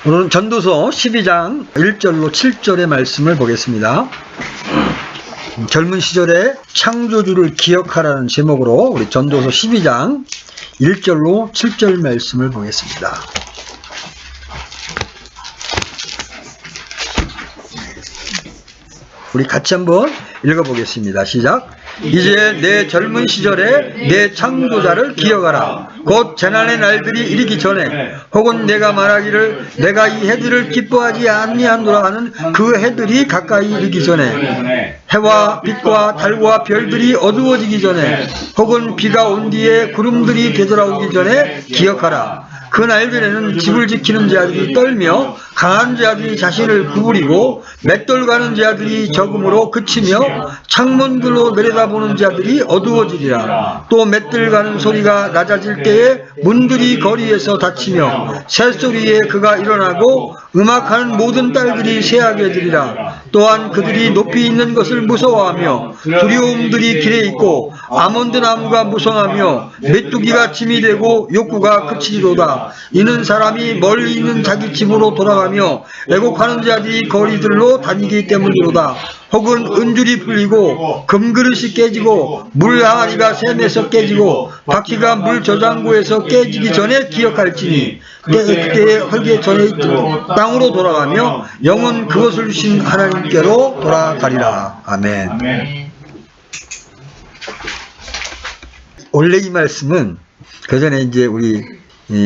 오늘은 전도서 12장 1절로 7절의 말씀을 보겠습니다. 젊은 시절에 창조주를 기억하라는 제목으로 우리 전도서 12장 1절로 7절 말씀을 보겠습니다. 우리 같이 한번 읽어보겠습니다. 시작. 이제 내 젊은 시절에 내 창조자를 기억하라. 곧 재난의 날들이 이르기 전에 혹은 내가 말하기를 내가 이 해들을 기뻐하지 아니하노라 하는 그 해들이 가까이 이르기 전에 해와 빛과 달과 별들이 어두워지기 전에 혹은 비가 온 뒤에 구름들이 되돌아오기 전에 기억하라. 그 날들에는 집을 지키는 자들이 떨며 강한 자들이 자신을 구부리고 맷돌 가는 자들이 적음으로 그치며 창문들로 내려다보는 자들이 어두워지리라. 또 맷돌 가는 소리가 낮아질 때에 문들이 거리에서 닫히며 새소리에 그가 일어나고 음악하는 모든 딸들이 새하게 되리라. 또한 그들이 높이 있는 것을 무서워하며 두려움들이 길에 있고 아몬드 나무가 무성하며 메뚜기가 짐이 되고 욕구가 그치리로다. 이는 사람이 멀리 있는 자기 집으로 돌아가며 애곡하는 자들이 거리들로 다니기 때문이로다. 혹은 은줄이 풀리고 금그릇이 깨지고 물 항아리가 샘에서 깨지고 바퀴가 물 저장고에서 깨지기 전에 기억할지니 그때에 헐게 전에 땅으로 돌아가며 영은 그것을 주신 하나님께로 돌아가리라. 아멘. 원래 이 말씀은 그 전에 이제 우리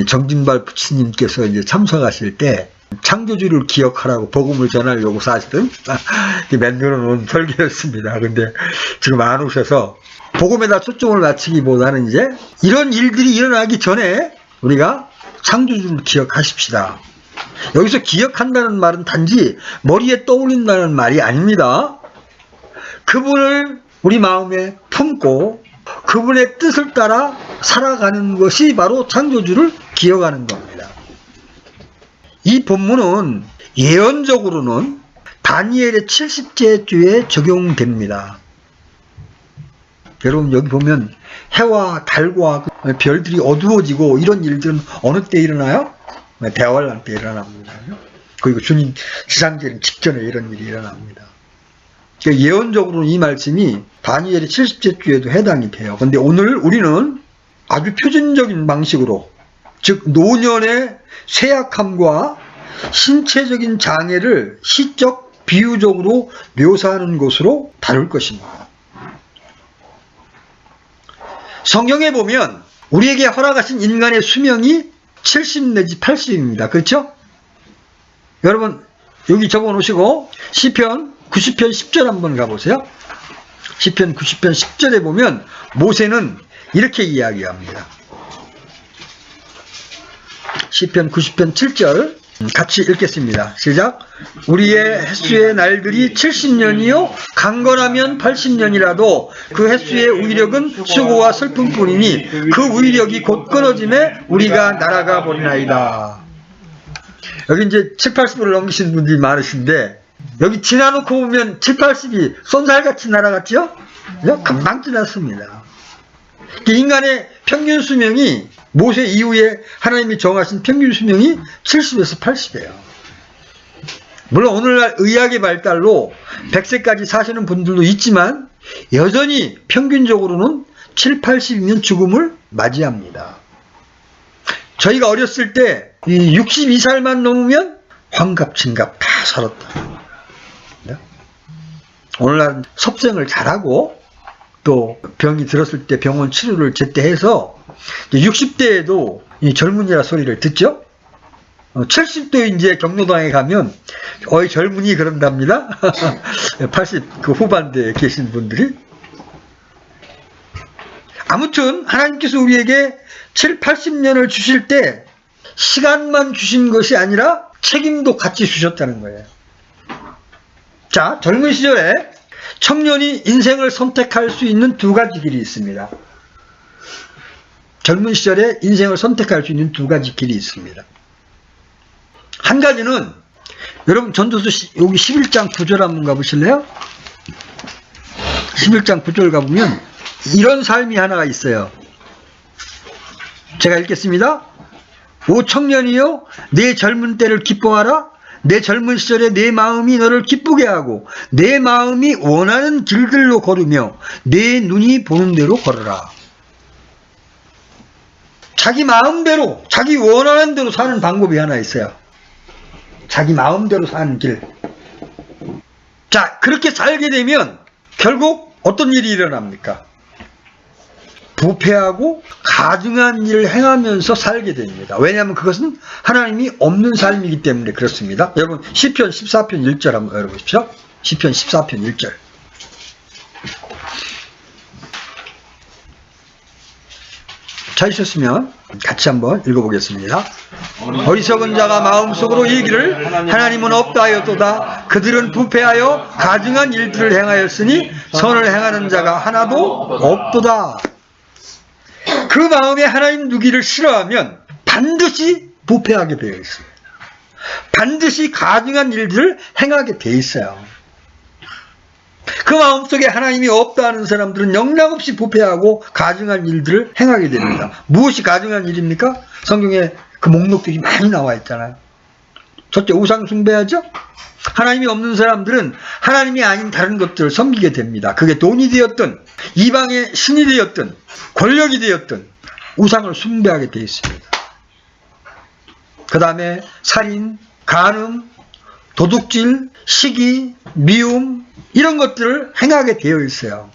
정진발 부처님께서 이제 참석하실 때 창조주를 기억하라고 복음을 전하려고 사실은 만들어 놓은 설교였습니다. 근데 지금 안 오셔서 복음에다 초점을 맞추기보다는 이제 이런 일들이 일어나기 전에 우리가 창조주를 기억하십시다. 여기서 기억한다는 말은 단지 머리에 떠올린다는 말이 아닙니다. 그분을 우리 마음에 품고 그분의 뜻을 따라 살아가는 것이 바로 창조주를 기억하는 겁니다. 이 본문은 예언적으로는 다니엘의 70째 주에 적용됩니다. 여러분 여기 보면 해와 달과 별들이 어두워지고 이런 일들은 어느 때 일어나요? 대환란 때 일어납니다. 그리고 주님 지상제는 직전에 이런 일이 일어납니다. 예언적으로는 이 말씀이 다니엘의 70째 주에도 해당이 돼요. 근데 오늘 우리는 아주 표준적인 방식으로, 즉 노년의 쇠약함과 신체적인 장애를 시적 비유적으로 묘사하는 것으로 다룰 것입니다. 성경에 보면 우리에게 허락하신 인간의 수명이 70 내지 80입니다. 그렇죠? 여러분 여기 적어 놓으시고 시편 90편 10절 한번 가보세요. 시편 90편 10절에 보면 모세는 이렇게 이야기합니다. 시편 90편 7절 같이 읽겠습니다. 시작. 우리의 햇수의 날들이 70년이요 강건하면 80년이라도 그 햇수의 위력은 수고와 슬픔뿐이니 그 위력이 곧 끊어짐에 우리가 날아가 버리나이다. 여기 이제 7, 80으로 넘기시는 분들이 많으신데 여기 지나놓고 보면 7, 80이 쏜살같이 날아갔죠? 금방 지났습니다. 인간의 평균 수명이 모세 이후에 하나님이 정하신 평균 수명이 70에서 80이에요. 물론 오늘날 의학의 발달로 100세까지 사시는 분들도 있지만 여전히 평균적으로는 7, 80이면 죽음을 맞이합니다. 저희가 어렸을 때 62살만 넘으면 환갑진갑 다 살았다. 오늘날 섭생을 잘하고 또 병이 들었을 때 병원 치료를 제때 해서 60대에도 젊은이라 소리를 듣죠. 70대 이제 경로당에 가면 어이 젊은이 그런답니다. 80 그 후반대에 계신 분들이. 아무튼 하나님께서 우리에게 7, 80년을 주실 때 시간만 주신 것이 아니라 책임도 같이 주셨다는 거예요. 자, 젊은 시절에 청년이 인생을 선택할 수 있는 두 가지 길이 있습니다. 젊은 시절에 인생을 선택할 수 있는 두 가지 길이 있습니다. 한 가지는 여러분 전도서 여기 11장 9절 한번 가보실래요? 11장 9절 가보면 이런 삶이 하나가 있어요. 제가 읽겠습니다. 오 청년이여 내 젊은 때를 기뻐하라. 내 젊은 시절에 내 마음이 너를 기쁘게 하고 내 마음이 원하는 길들로 걸으며 내 눈이 보는 대로 걸어라. 자기 마음대로 자기 원하는 대로 사는 방법이 하나 있어요. 자기 마음대로 사는 길. 자, 그렇게 살게 되면 결국 어떤 일이 일어납니까? 부패하고 가증한 일을 행하면서 살게 됩니다. 왜냐하면 그것은 하나님이 없는 삶이기 때문에 그렇습니다. 여러분 시편 14편 1절 한번 열어보십시오. 시편 14편 1절. 찾으셨으면 같이 한번 읽어보겠습니다. 어리석은 자가 마음속으로 이르기를 하나님은 없다 하였도다. 그들은 부패하여 가증한 일들을 행하였으니 선을 행하는 자가 하나도 없도다. 그 마음에 하나님 두기를 싫어하면 반드시 부패하게 되어 있습니다. 반드시 가증한 일들을 행하게 되어 있어요. 그 마음속에 하나님이 없다는 사람들은 영락없이 부패하고 가증한 일들을 행하게 됩니다. 무엇이 가증한 일입니까? 성경에 그 목록들이 많이 나와 있잖아요. 첫째, 우상 숭배하죠? 하나님이 없는 사람들은 하나님이 아닌 다른 것들을 섬기게 됩니다. 그게 돈이 되었든 이방의 신이 되었든 권력이 되었든 우상을 숭배하게 되어 있습니다. 그 다음에 살인, 간음, 도둑질, 시기, 미움 이런 것들을 행하게 되어 있어요.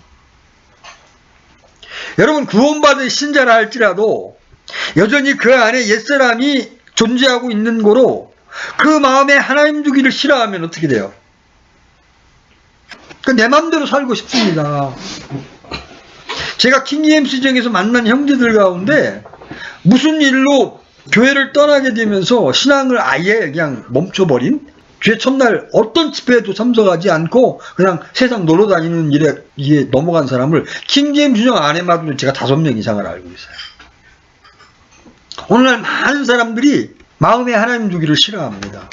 여러분 구원받은 신자라 할지라도 여전히 그 안에 옛사람이 존재하고 있는 거로 그 마음에 하나님 두기를 싫어하면 어떻게 돼요? 내 마음대로 살고 싶습니다. 제가 킹제임스 시정에서 만난 형제들 가운데 무슨 일로 교회를 떠나게 되면서 신앙을 아예 그냥 멈춰버린, 주의 첫날 어떤 집회에도 참석하지 않고 그냥 세상 놀러 다니는 일에 이게 넘어간 사람을 킹제임스 시정 안에만 제가 5명 이상을 알고 있어요. 오늘날 많은 사람들이 마음에 하나님 두기를 싫어합니다.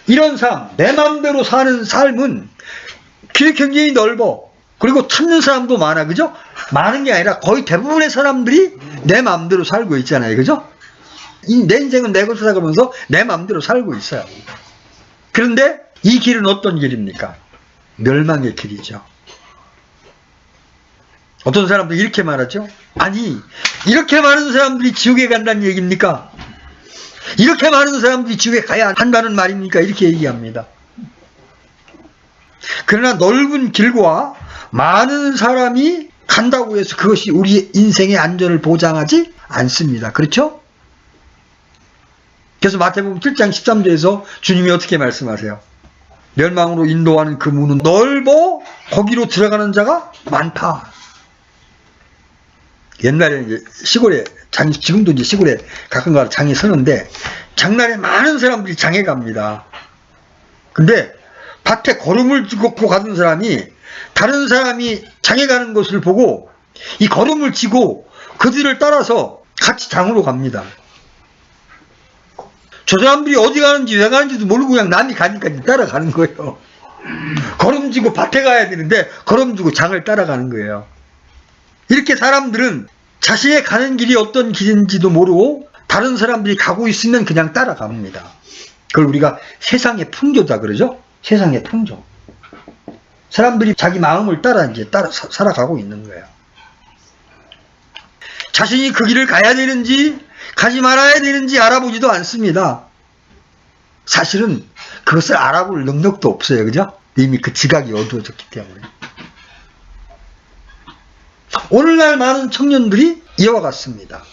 이런 삶, 내 마음대로 사는 삶은 길이 굉장히 넓어. 그리고 찾는 사람도 많아, 그죠? 많은 게 아니라 거의 대부분의 사람들이 내 마음대로 살고 있잖아요, 그죠? 내 인생은 내 것이다 그러면서 내 마음대로 살고 있어요. 그런데 이 길은 어떤 길입니까? 멸망의 길이죠. 어떤 사람도 이렇게 말하죠. 아니, 이렇게 많은 사람들이 지옥에 간다는 얘기입니까? 이렇게 많은 사람들이 지옥에 가야 한다는 말입니까? 이렇게 얘기합니다. 그러나 넓은 길과 많은 사람이 간다고 해서 그것이 우리의 인생의 안전을 보장하지 않습니다. 그렇죠? 그래서 마태복음 7장 13절에서 주님이 어떻게 말씀하세요? 멸망으로 인도하는 그 문은 넓어 거기로 들어가는 자가 많다. 옛날에 이제 시골에 지금도 이제 시골에 가끔가다 장에 서는데 장날에 많은 사람들이 장에 갑니다. 근데 밭에 걸음을 쥐고 가던 사람이 다른 사람이 장에 가는 것을 보고 이 걸음을 쥐고 그들을 따라서 같이 장으로 갑니다. 저 사람들이 어디 가는지 왜 가는지도 모르고 그냥 남이 가니까 따라가는 거예요. 걸음 쥐고 밭에 가야 되는데 걸음 쥐고 장을 따라가는 거예요. 이렇게 사람들은 자신의 가는 길이 어떤 길인지도 모르고 다른 사람들이 가고 있으면 그냥 따라갑니다. 그걸 우리가 세상의 풍조다 그러죠? 세상의 풍조. 사람들이 자기 마음을 따라 살아가고 있는 거예요. 자신이 그 길을 가야 되는지 가지 말아야 되는지 알아보지도 않습니다. 사실은 그것을 알아볼 능력도 없어요. 그죠? 이미 그 지각이 어두워졌기 때문에. 오늘날 많은 청년들이 이와 같습니다.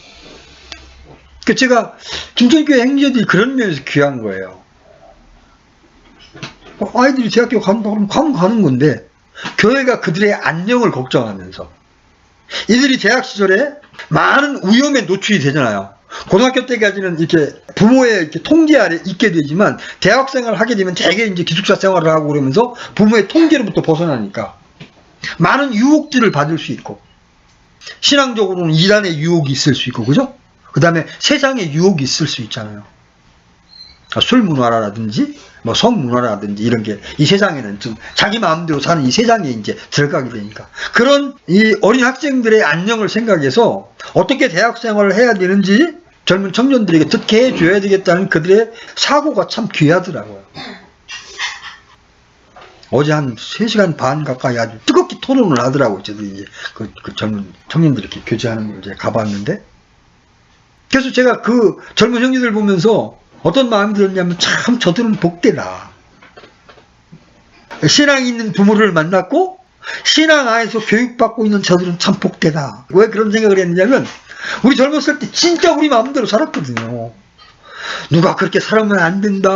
제가 김천교회 행제들이 그런 면에서 귀한 거예요. 아이들이 대학교 간다 그러면 가는 건데 교회가 그들의 안녕을 걱정하면서 이들이 대학 시절에 많은 위험에 노출이 되잖아요. 고등학교 때까지는 이렇게 부모의 이렇게 통제 아래 있게 되지만 대학 생활을 하게 되면 대개 이제 기숙사 생활을 하고 그러면서 부모의 통제로부터 벗어나니까 많은 유혹들을 받을 수 있고 신앙적으로는 이단의 유혹이 있을 수 있고 그죠? 그 다음에 세상의 유혹이 있을 수 있잖아요. 술 문화라든지 뭐 성문화라든지 이런 게 이 세상에는 좀 자기 마음대로 사는 이 세상에 이제 들어가게 되니까 그런 이 어린 학생들의 안녕을 생각해서 어떻게 대학 생활을 해야 되는지 젊은 청년들에게 듣게 해줘야 되겠다는 그들의 사고가 참 귀하더라고요. 어제 한 3시간 반 가까이 아주 뜨겁게 토론을 하더라고요. 저도 이제 그 젊은 청년들 이렇게 교제하는 걸 제가 가봤는데. 그래서 제가 그 젊은 형제들 보면서 어떤 마음이 들었냐면 참 저들은 복되다. 신앙이 있는 부모를 만났고 신앙 안에서 교육받고 있는 저들은 참 복되다. 왜 그런 생각을 했냐면 우리 젊었을 때 진짜 우리 마음대로 살았거든요. 누가 그렇게 살면 안 된다,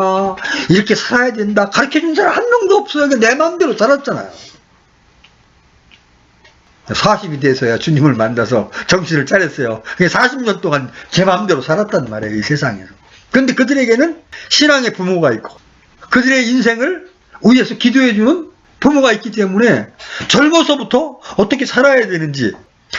이렇게 살아야 된다 가르쳐준 사람 한 명도 없어요. 내 마음대로 살았잖아요. 40이 돼서야 주님을 만나서 정신을 차렸어요. 40년 동안 제 마음대로 살았단 말이에요, 이 세상에서. 그런데 그들에게는 신앙의 부모가 있고 그들의 인생을 위해서 기도해주는 부모가 있기 때문에 젊어서부터 어떻게 살아야 되는지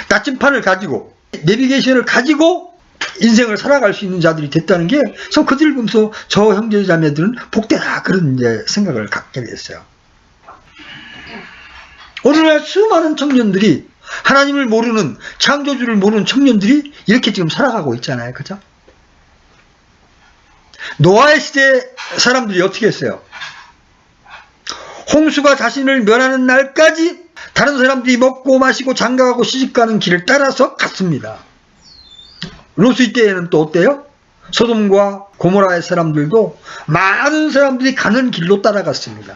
나침판을 가지고 내비게이션을 가지고 인생을 살아갈 수 있는 자들이 됐다는 게 참 그들 보면서 저 형제 자매들은 복되다 그런 이제 생각을 갖게 됐어요. 오늘날 수많은 청년들이 하나님을 모르는 창조주를 모르는 청년들이 이렇게 지금 살아가고 있잖아요. 그죠? 노아의 시대 사람들이 어떻게 했어요? 홍수가 자신을 멸하는 날까지 다른 사람들이 먹고 마시고 장가가고 시집가는 길을 따라서 갔습니다. 롯의 때에는 또 어때요? 소돔과 고모라의 사람들도 많은 사람들이 가는 길로 따라갔습니다.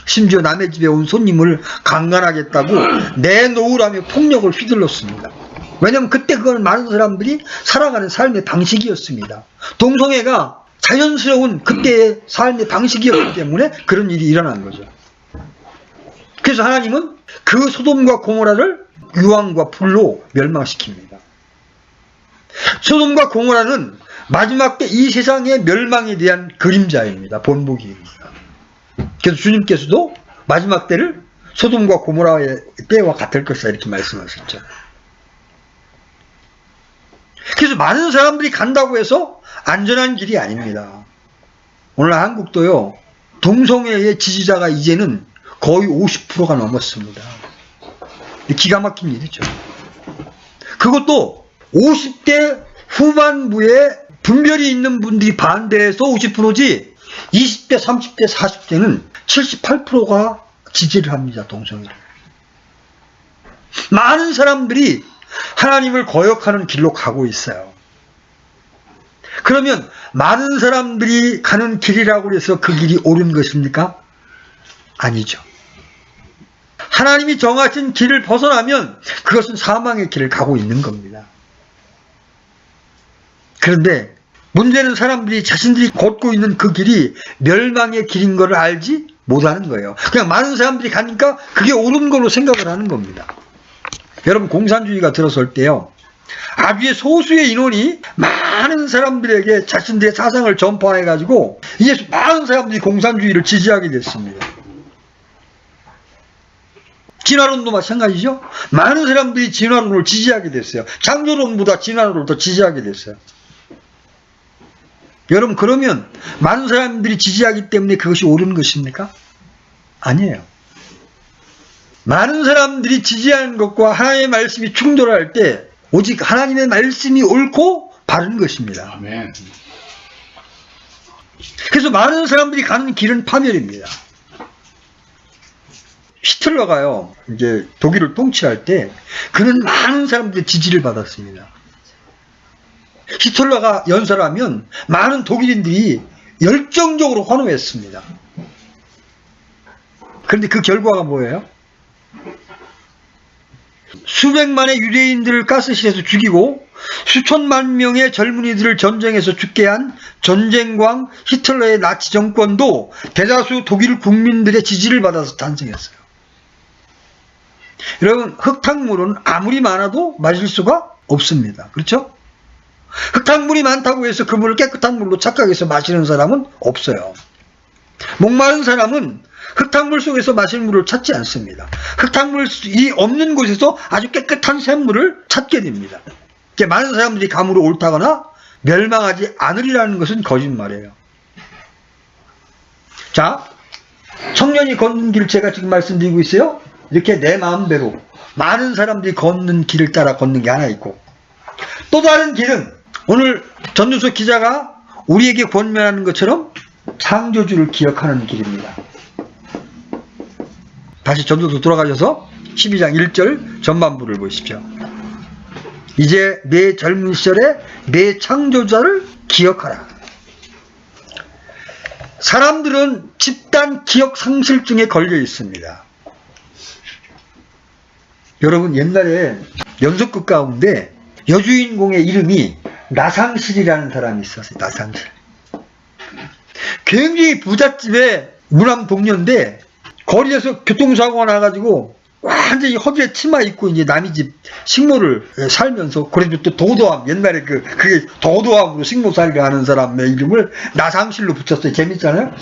심지어 남의 집에 온 손님을 강간하겠다고 내놓으라며 폭력을 휘둘렀습니다. 왜냐하면 그때 그건 많은 사람들이 살아가는 삶의 방식이었습니다. 동성애가 자연스러운 그때의 삶의 방식이었기 때문에 그런 일이 일어난 거죠. 그래서 하나님은 그 소돔과 고모라를 유황과 불로 멸망시킵니다. 소돔과 고모라는 마지막 때 이 세상의 멸망에 대한 그림자입니다. 본보기입니다. 그래서 주님께서도 마지막 때를 소돔과 고모라의 때와 같을 것이다 이렇게 말씀하셨죠. 그래서 많은 사람들이 간다고 해서 안전한 길이 아닙니다. 오늘 한국도요, 동성애의 지지자가 이제는 거의 50%가 넘었습니다. 기가 막힌 일이죠. 그것도 50대 후반부에 분별이 있는 분들이 반대해서 50%지 20대, 30대, 40대는 78%가 지지를 합니다. 동성애를. 많은 사람들이 하나님을 거역하는 길로 가고 있어요. 그러면 많은 사람들이 가는 길이라고 해서 그 길이 옳은 것입니까? 아니죠. 하나님이 정하신 길을 벗어나면 그것은 사망의 길을 가고 있는 겁니다. 그런데 문제는 사람들이 자신들이 걷고 있는 그 길이 멸망의 길인 것을 알지 못하는 거예요. 그냥 많은 사람들이 가니까 그게 옳은 걸로 생각을 하는 겁니다. 여러분, 공산주의가 들어설 때요, 아주 소수의 인원이 많은 사람들에게 자신들의 사상을 전파해가지고 이제 많은 사람들이 공산주의를 지지하게 됐습니다. 진화론도 마찬가지죠. 많은 사람들이 진화론을 지지하게 됐어요. 창조론보다 진화론을 더 지지하게 됐어요. 여러분, 그러면 많은 사람들이 지지하기 때문에 그것이 옳은 것입니까? 아니에요. 많은 사람들이 지지하는 것과 하나님의 말씀이 충돌할 때 오직 하나님의 말씀이 옳고 바른 것입니다. 아멘. 그래서 많은 사람들이 가는 길은 파멸입니다. 히틀러가요, 이제 독일을 통치할 때 그는 많은 사람들의 지지를 받았습니다. 히틀러가 연설하면 많은 독일인들이 열정적으로 환호했습니다. 그런데 그 결과가 뭐예요? 수백만의 유대인들을 가스실에서 죽이고 수천만 명의 젊은이들을 전쟁에서 죽게 한 전쟁광 히틀러의 나치 정권도 대다수 독일 국민들의 지지를 받아서 탄생했어요. 여러분, 흙탕물은 아무리 많아도 마실 수가 없습니다. 그렇죠? 흙탕물이 많다고 해서 그 물을 깨끗한 물로 착각해서 마시는 사람은 없어요. 목마른 사람은 흙탕물 속에서 마실 물을 찾지 않습니다. 흙탕물이 없는 곳에서 아주 깨끗한 샘물을 찾게 됩니다. 많은 사람들이 감으로 옳다거나 멸망하지 않으리라는 것은 거짓말이에요. 자, 청년이 걷는 길 제가 지금 말씀드리고 있어요. 이렇게 내 마음대로 많은 사람들이 걷는 길을 따라 걷는 게 하나 있고, 또 다른 길은 오늘 전도서 기자가 우리에게 권면하는 것처럼 창조주를 기억하는 길입니다. 다시 전도서 돌아가셔서 12장 1절 전반부를 보십시오. 이제 내 젊은 시절에 내 창조자를 기억하라. 사람들은 집단 기억 상실증에 걸려 있습니다. 여러분, 옛날에 연속극 가운데 여주인공의 이름이 나상실이라는 사람이 있었어요. 나상실. 굉장히 부잣집의 무남동녀인데 거리에서 교통사고가 나가지고 완전히 허리에 치마 입고 이제 남의 집 식모를 살면서, 그래도 또 도도함, 옛날에 그게 도도함으로 식모살이를 하는 사람의 이름을 나상실로 붙였어요. 재밌잖아요.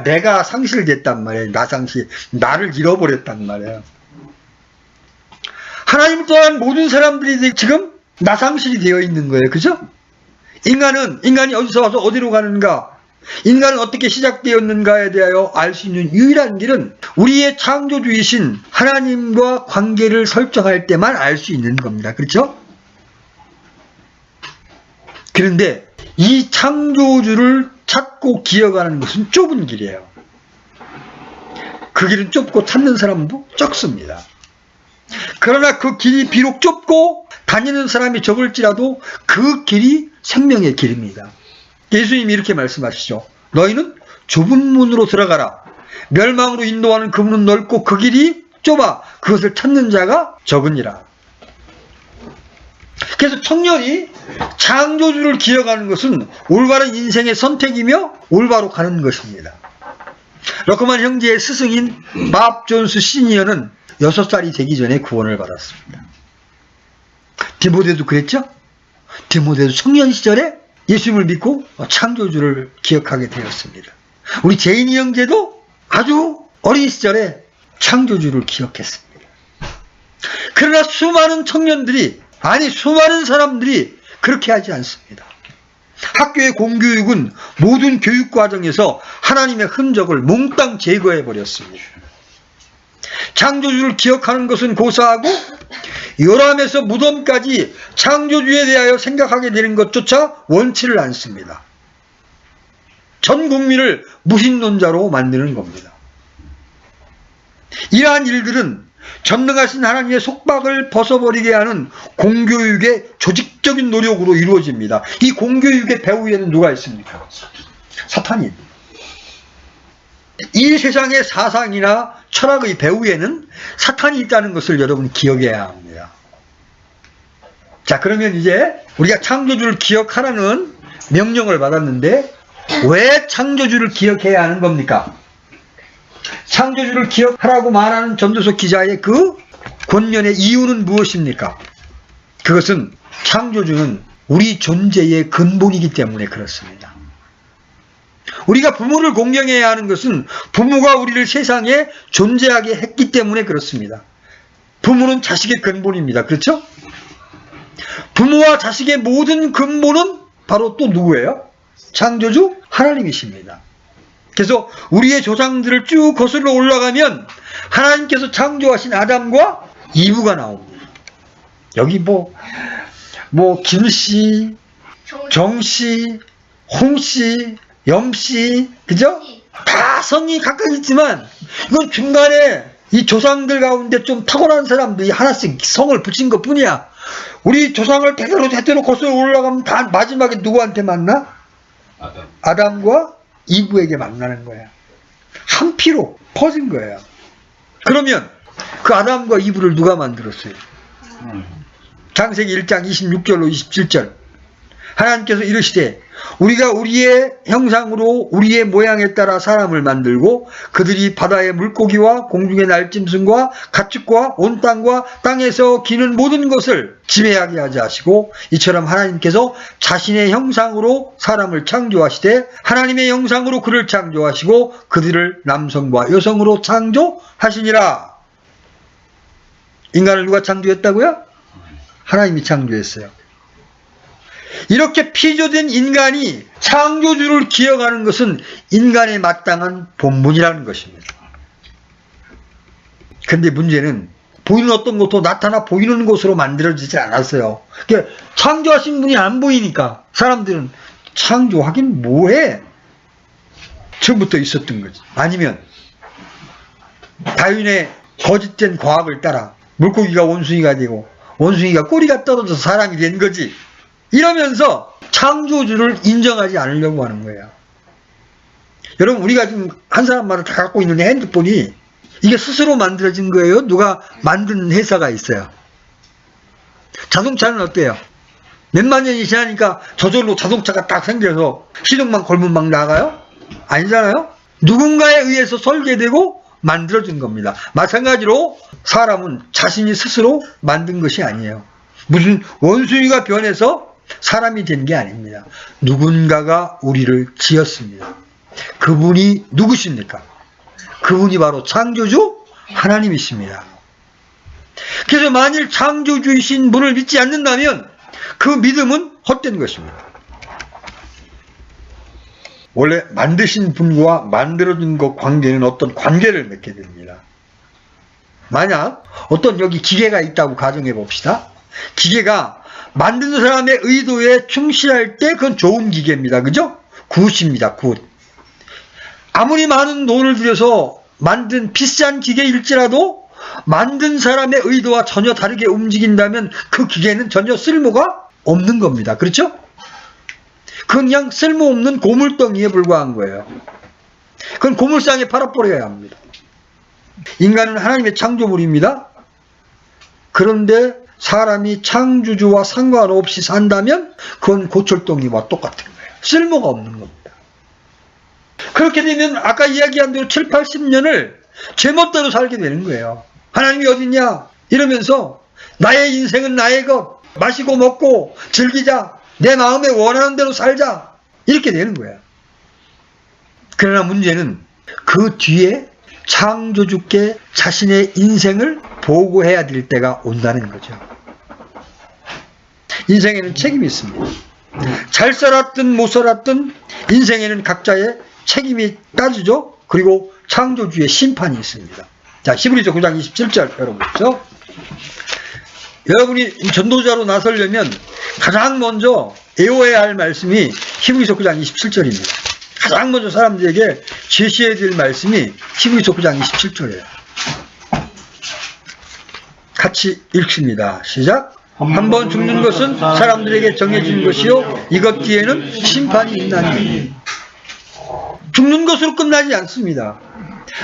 내가 상실됐단 말이에요. 나상실. 나를 잃어버렸단 말이에요. 하나님 또한 모든 사람들이 지금 나상실이 되어 있는 거예요. 그죠? 인간이 어디서 와서 어디로 가는가? 인간은 어떻게 시작되었는가에 대하여 알 수 있는 유일한 길은 우리의 창조주이신 하나님과 관계를 설정할 때만 알 수 있는 겁니다. 그렇죠? 그런데 이 창조주를 찾고 기억하는 것은 좁은 길이에요. 그 길은 좁고 찾는 사람도 적습니다. 그러나 그 길이 비록 좁고 다니는 사람이 적을지라도 그 길이 생명의 길입니다. 예수님이 이렇게 말씀하시죠. 너희는 좁은 문으로 들어가라. 멸망으로 인도하는 그 문은 넓고 그 길이 좁아 그것을 찾는 자가 적으니라. 그래서 청년이 창조주를 기억하는 것은 올바른 인생의 선택이며 올바로 가는 것입니다. 러커만 형제의 스승인 밥 존스 시니어는 6살이 되기 전에 구원을 받았습니다. 디모데도 그랬죠? 디모데도 청년 시절에 예수님을 믿고 창조주를 기억하게 되었습니다. 우리 제인이 형제도 아주 어린 시절에 창조주를 기억했습니다. 그러나 수많은 청년들이, 아니 수많은 사람들이 그렇게 하지 않습니다. 학교의 공교육은 모든 교육 과정에서 하나님의 흔적을 몽땅 제거해 버렸습니다. 창조주를 기억하는 것은 고사하고 요람에서 무덤까지 창조주에 대하여 생각하게 되는 것조차 원치를 않습니다. 전 국민을 무신론자로 만드는 겁니다. 이러한 일들은 전능하신 하나님의 속박을 벗어버리게 하는 공교육의 조직적인 노력으로 이루어집니다. 이 공교육의 배후에는 누가 있습니까? 사탄이. 이 세상의 사상이나 철학의 배후에는 사탄이 있다는 것을 여러분 기억해야 합니다. 자, 그러면 이제 우리가 창조주를 기억하라는 명령을 받았는데 왜 창조주를 기억해야 하는 겁니까? 창조주를 기억하라고 말하는 전도서 기자의 그 권면의 이유는 무엇입니까? 그것은 창조주는 우리 존재의 근본이기 때문에 그렇습니다. 우리가 부모를 공경해야 하는 것은 부모가 우리를 세상에 존재하게 했기 때문에 그렇습니다. 부모는 자식의 근본입니다. 그렇죠? 부모와 자식의 모든 근본은 바로 또 누구예요? 창조주 하나님이십니다. 그래서 우리의 조상들을 쭉 거슬러 올라가면 하나님께서 창조하신 아담과 이브가 나옵니다. 여기 뭐 김씨, 정씨, 홍씨, 염씨, 그죠? 다 성이 각각 있지만 이건 중간에 이 조상들 가운데 좀 탁월한 사람들이 하나씩 성을 붙인 것 뿐이야. 우리 조상을 대대로 거슬러 올라가면 다 마지막에 누구한테 만나? 아담과 이브에게 만나는 거야. 한 피로 퍼진 거예요. 그러면 그 아담과 이브를 누가 만들었어요? 창세기 1장 26절로 27절. 하나님께서 이르시되 우리가 우리의 형상으로 우리의 모양에 따라 사람을 만들고 그들이 바다의 물고기와 공중의 날짐승과 가축과 온 땅과 땅에서 기는 모든 것을 지배하게 하지 하시고 이처럼 하나님께서 자신의 형상으로 사람을 창조하시되 하나님의 형상으로 그를 창조하시고 그들을 남성과 여성으로 창조하시니라. 인간을 누가 창조했다고요? 하나님이 창조했어요. 이렇게 피조된 인간이 창조주를 기억하는 것은 인간의 마땅한 본분이라는 것입니다. 근데 문제는 보이는 어떤 것도 나타나 보이는 것으로 만들어지지 않았어요. 그러니까 창조하신 분이 안 보이니까 사람들은 창조하긴 뭐해? 처음부터 있었던 거지. 아니면 다윈의 거짓된 과학을 따라 물고기가 원숭이가 되고 원숭이가 꼬리가 떨어져서 사람이 된 거지. 이러면서 창조주를 인정하지 않으려고 하는 거예요. 여러분, 우리가 지금 한 사람마다 다 갖고 있는 핸드폰이 이게 스스로 만들어진 거예요? 누가 만든 회사가 있어요? 자동차는 어때요? 몇만 년이 지나니까 저절로 자동차가 딱 생겨서 시동만 걸면 막 나가요? 아니잖아요? 누군가에 의해서 설계되고 만들어진 겁니다. 마찬가지로 사람은 자신이 스스로 만든 것이 아니에요. 무슨 원숭이가 변해서 사람이 된 게 아닙니다. 누군가가 우리를 지었습니다. 그분이 누구십니까? 그분이 바로 창조주 하나님이십니다. 그래서 만일 창조주이신 분을 믿지 않는다면 그 믿음은 헛된 것입니다. 원래 만드신 분과 만들어진 것 관계는 어떤 관계를 맺게 됩니다. 만약 어떤 여기 기계가 있다고 가정해 봅시다. 기계가 만드는 사람의 의도에 충실할 때 그건 좋은 기계입니다. 그죠? 굿입니다. 굿. 아무리 많은 돈을 들여서 만든 비싼 기계일지라도 만든 사람의 의도와 전혀 다르게 움직인다면 그 기계는 전혀 쓸모가 없는 겁니다. 그렇죠? 그건 그냥 쓸모없는 고물덩이에 불과한 거예요. 그건 고물상에 팔아버려야 합니다. 인간은 하나님의 창조물입니다. 그런데 사람이 창조주와 상관없이 산다면 그건 고철덩이와 똑같은 거예요. 쓸모가 없는 겁니다. 그렇게 되면 아까 이야기한 대로 7, 80년을 제멋대로 살게 되는 거예요. 하나님이 어딨냐? 이러면서 나의 인생은 나의 것, 마시고 먹고 즐기자, 내 마음에 원하는 대로 살자, 이렇게 되는 거예요. 그러나 문제는 그 뒤에 창조주께 자신의 인생을 보고해야 될 때가 온다는 거죠. 인생에는 책임이 있습니다. 잘 살았든 못 살았든 인생에는 각자의 책임이 따지죠. 그리고 창조주의 심판이 있습니다. 자, 히브리서 9장 27절 열어보죠. 여러분이 전도자로 나서려면 가장 먼저 애워야 할 말씀이 히브리서 9장 27절입니다. 가장 먼저 사람들에게 제시해야 될 말씀이 히브리서 9장 27절이에요. 같이 읽습니다. 시작. 한번 죽는 것은 사람들에게 정해진 것이요 이것 뒤에는 심판이 있나니. 죽는 것으로 끝나지 않습니다.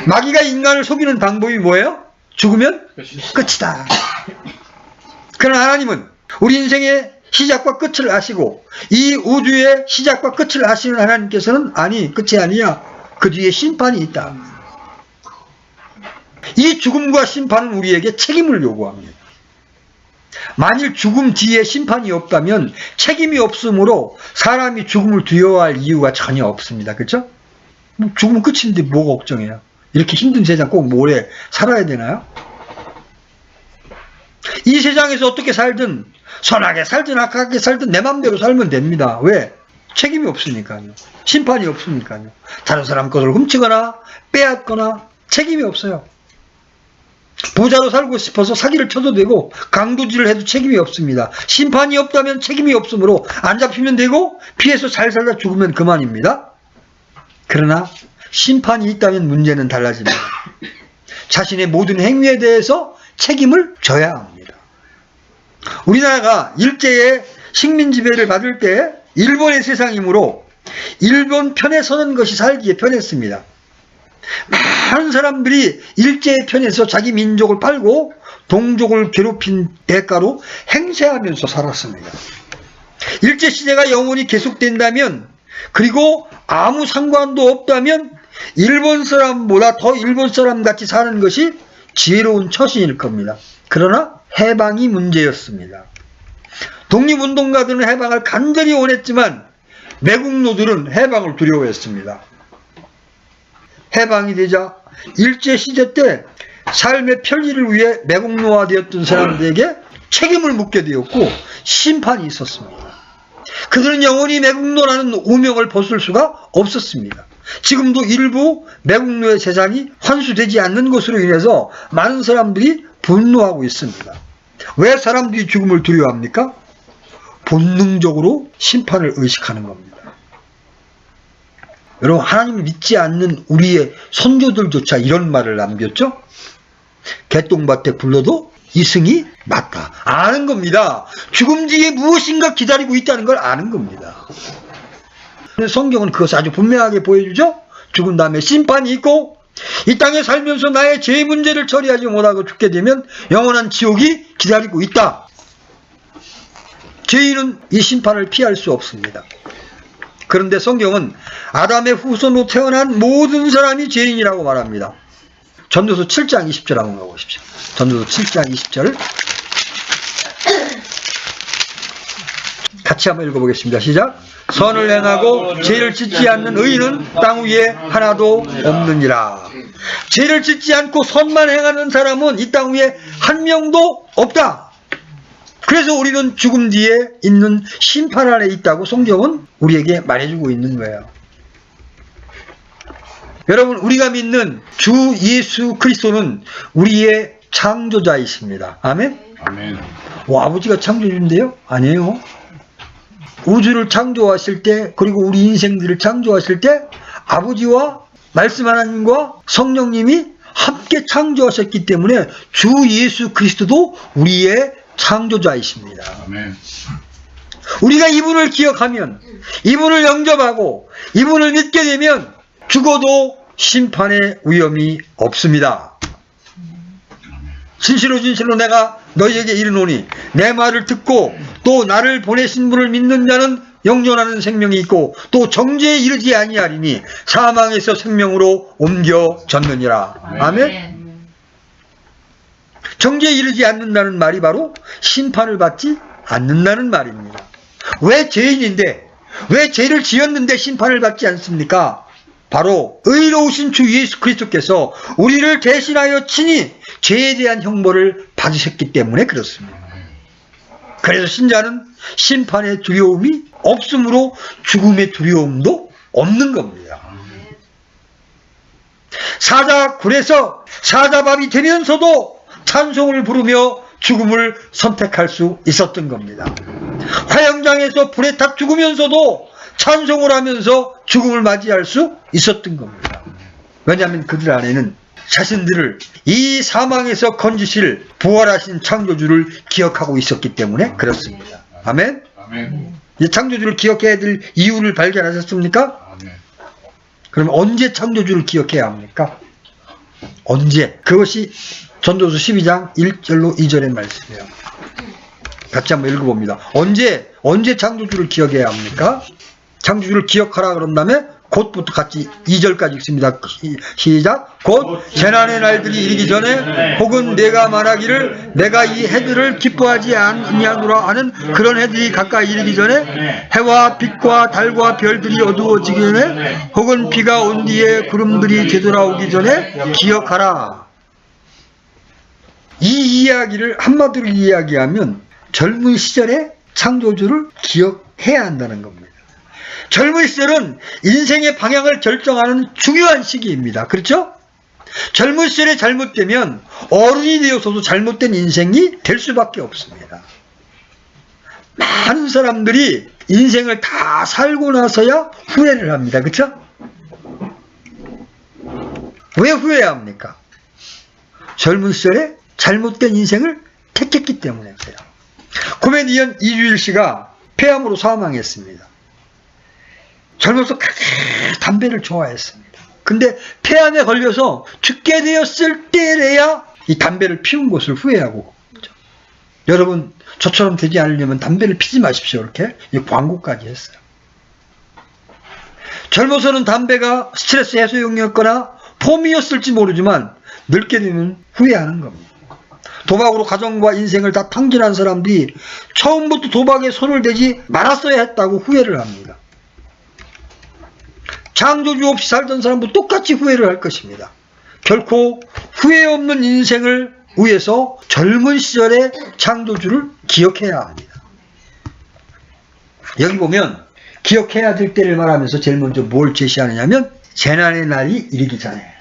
마귀가 인간을 속이는 방법이 뭐예요? 죽으면 끝이다. 그러나 하나님은 우리 인생의 시작과 끝을 아시고 이 우주의 시작과 끝을 아시는 하나님께서는 아니, 끝이 아니야. 그 뒤에 심판이 있다. 이 죽음과 심판은 우리에게 책임을 요구합니다. 만일 죽음 뒤에 심판이 없다면 책임이 없으므로 사람이 죽음을 두려워할 이유가 전혀 없습니다. 그렇죠? 죽으면 끝인데 뭐가 걱정해요? 이렇게 힘든 세상 꼭 오래 살아야 되나요? 이 세상에서 어떻게 살든 선하게 살든 악하게 살든 내 맘대로 살면 됩니다. 왜? 책임이 없으니까요. 심판이 없으니까요. 다른 사람 것을 훔치거나 빼앗거나 책임이 없어요. 부자로 살고 싶어서 사기를 쳐도 되고 강도질을 해도 책임이 없습니다. 심판이 없다면 책임이 없으므로 안 잡히면 되고 피해서 잘 살다 죽으면 그만입니다. 그러나 심판이 있다면 문제는 달라집니다. 자신의 모든 행위에 대해서 책임을 져야 합니다. 우리나라가 일제의 식민 지배를 받을 때 일본의 세상이므로 일본 편에 서는 것이 살기에 편했습니다. 많은 사람들이 일제의 편에서 자기 민족을 팔고 동족을 괴롭힌 대가로 행세하면서 살았습니다. 일제시대가 영원히 계속된다면, 그리고 아무 상관도 없다면 일본 사람보다 더 일본 사람 같이 사는 것이 지혜로운 처신일 겁니다. 그러나 해방이 문제였습니다. 독립운동가들은 해방을 간절히 원했지만 매국노들은 해방을 두려워했습니다. 해방이 되자 일제시대 때 삶의 편리를 위해 매국노화되었던 사람들에게 책임을 묻게 되었고 심판이 있었습니다. 그들은 영원히 매국노라는 오명을 벗을 수가 없었습니다. 지금도 일부 매국노의 재산이 환수되지 않는 것으로 인해서 많은 사람들이 분노하고 있습니다. 왜 사람들이 죽음을 두려워합니까? 본능적으로 심판을 의식하는 겁니다. 여러분, 하나님을 믿지 않는 우리의 선조들조차 이런 말을 남겼죠? 개똥밭에 굴러도 이승이 맞다. 아는 겁니다. 죽음 뒤에 무엇인가 기다리고 있다는 걸 아는 겁니다. 성경은 그것을 아주 분명하게 보여주죠? 죽은 다음에 심판이 있고, 이 땅에 살면서 나의 죄 문제를 처리하지 못하고 죽게 되면 영원한 지옥이 기다리고 있다. 죄인은 이 심판을 피할 수 없습니다. 그런데 성경은 아담의 후손으로 태어난 모든 사람이 죄인이라고 말합니다. 전도서 7장 20절 한번 가보십시오. 전도서 7장 20절 같이 한번 읽어보겠습니다. 시작. 선을 행하고 죄를 짓지 않는 의인은 땅 위에 하나도 없느니라. 죄를 짓지 않고 선만 행하는 사람은 이 땅 위에 한 명도 없다. 그래서 우리는 죽음 뒤에 있는 심판 안에 있다고 성경은 우리에게 말해주고 있는 거예요. 여러분, 우리가 믿는 주 예수 그리스도는 우리의 창조자이십니다. 아멘? 아멘. 아버지가 창조주인데요? 아니에요. 우주를 창조하실 때, 그리고 우리 인생들을 창조하실 때 아버지와 말씀 하나님과 성령님이 함께 창조하셨기 때문에 주 예수 그리스도도 우리의 창조자이십니다. 아멘. 우리가 이분을 기억하면, 이분을 영접하고 이분을 믿게 되면 죽어도 심판의 위험이 없습니다. 진실로 진실로 내가 너희에게 이르노니 내 말을 듣고 또 나를 보내신 분을 믿는 자는 영존하는 생명이 있고 또 정죄에 이르지 아니하리니 사망에서 생명으로 옮겨졌느니라. 아멘. 정죄에 이르지 않는다는 말이 바로 심판을 받지 않는다는 말입니다. 왜 죄인인데, 왜 죄를 지었는데 심판을 받지 않습니까? 바로 의로우신 주 예수 그리스도께서 우리를 대신하여 친히 죄에 대한 형벌을 받으셨기 때문에 그렇습니다. 그래서 신자는 심판의 두려움이 없으므로 죽음의 두려움도 없는 겁니다. 사자굴에서 사자밥이 되면서도 찬송을 부르며 죽음을 선택할 수 있었던 겁니다. 화영장에서 불에 타 죽으면서도 찬송을 하면서 죽음을 맞이할 수 있었던 겁니다. 왜냐하면 그들 안에는 자신들을 이 사망에서 건지실 부활하신 창조주를 기억하고 있었기 때문에 그렇습니다. 아멘? 아멘. 이 창조주를 기억해야 될 이유를 발견하셨습니까? 아멘. 그럼 언제 창조주를 기억해야 합니까? 언제? 그것이 전도서 12장 1절로 2절의 말씀이에요. 같이 한번 읽어봅니다. 언제 창조주를 기억해야 합니까? 창조주를 기억하라 그런 다음에 곧부터 같이 2절까지 읽습니다. 시작. 곧 재난의 날들이 이르기 전에 혹은 내가 말하기를 내가 이 해들을 기뻐하지 아니하노라 하는 그런 해들이 가까이 이르기 전에 해와 빛과 달과 별들이 어두워지기 전에 혹은 비가 온 뒤에 구름들이 되돌아오기 전에 기억하라. 이 이야기를 한마디로 이야기하면 젊은 시절에 창조주를 기억해야 한다는 겁니다. 젊은 시절은 인생의 방향을 결정하는 중요한 시기입니다. 그렇죠? 젊은 시절에 잘못되면 어른이 되어서도 잘못된 인생이 될 수밖에 없습니다. 많은 사람들이 인생을 다 살고 나서야 후회를 합니다. 그렇죠? 왜 후회합니까? 젊은 시절에 잘못된 인생을 택했기 때문에 그래요. 코미디언 이주일 씨가 폐암으로 사망했습니다. 젊어서 담배를 좋아했습니다. 근데 폐암에 걸려서 죽게 되었을 때래야 이 담배를 피운 것을 후회하고 있죠. 여러분, 저처럼 되지 않으려면 담배를 피지 마십시오. 이렇게 광고까지 했어요. 젊어서는 담배가 스트레스 해소용이었거나 폼이었을지 모르지만 늙게 되면 후회하는 겁니다. 도박으로 가정과 인생을 다 탕진한 사람들이 처음부터 도박에 손을 대지 말았어야 했다고 후회를 합니다. 창조주 없이 살던 사람도 똑같이 후회를 할 것입니다. 결코 후회 없는 인생을 위해서 젊은 시절의 창조주를 기억해야 합니다. 여기 보면 기억해야 될 때를 말하면서 제일 먼저 뭘 제시하느냐면 재난의 날이 이르기 전에.